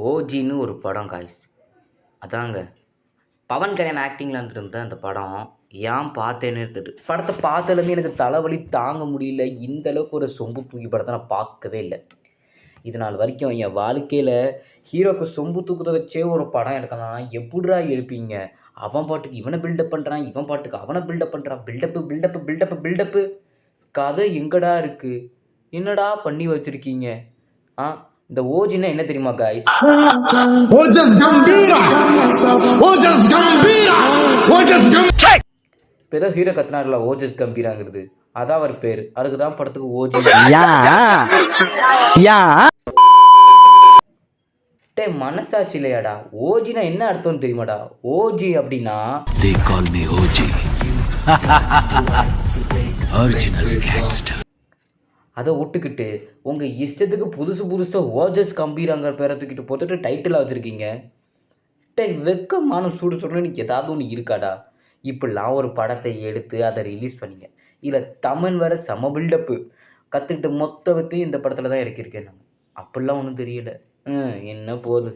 ஓஜின்னு ஒரு படம் காய்ஸ். அதாங்க பவன் கல்யாண் ஆக்டிங்கில் இருந்த அந்த படம் ஏன் பார்த்தேன்னே தெரியல. படத்தை பார்த்ததுலேருந்து எனக்கு தலைவலி தாங்க முடியல. இந்த அளவுக்கு ஒரு சொம்பு தூக்கி படத்தை நான் பார்க்கவே இல்லை. இது நாள் வரைக்கும் என் வாழ்க்கையில் ஹீரோக்கு சொம்பு தூக்கத்தை வச்சே ஒரு படம் எடுக்கணும்னா எப்படிடா எடுப்பீங்க? அவன் பாட்டுக்கு இவனை பில்டப் பண்ணுறான், இவன் பாட்டுக்கு அவனை பில்டப் பண்ணுறான். பில்டப்பு கதை எங்கடா இருக்குது? என்னடா பண்ணி வச்சுருக்கீங்க? இந்த ஓஜின்னா என்ன தெரியுமா காய்ஸ்? இப்போ ஏதோ ஹீரோ கத்துனார்ல ஓஜஸ் கம்பீராங்கிறது, அதான் அவர் பேர். அதுக்கு தான் படத்துக்கு ஓஜி. டே மனசாட்சி இல்லையாடா? ஓஜினா என்ன அர்த்தம்னு தெரியுமாடா? ஓஜி அப்படின்னா they call me OG original gangster. அதை விட்டுக்கிட்டு உங்கள் இஷ்டத்துக்கு புதுசாக ஓஜஸ் கம்பீராங்கிற பேரை தூக்கிட்டு போட்டுட்டு டைட்டிலாக வச்சுருக்கீங்க. வெக்கமான சூடு சொல்லணும்னு ஏதாவது ஒன்று இருக்காடா? இப்படிலாம் ஒரு படத்தை எடுத்து அதை ரிலீஸ் பண்ணிங்க. இதில் தமிழ் வேறு செம பில்டப்பு கற்றுக்கிட்டு மொத்த இந்த படத்தில் தான் இறக்கியிருக்கேன் நாங்கள். அப்படிலாம் ஒன்றும் தெரியலை. என்ன போகுது?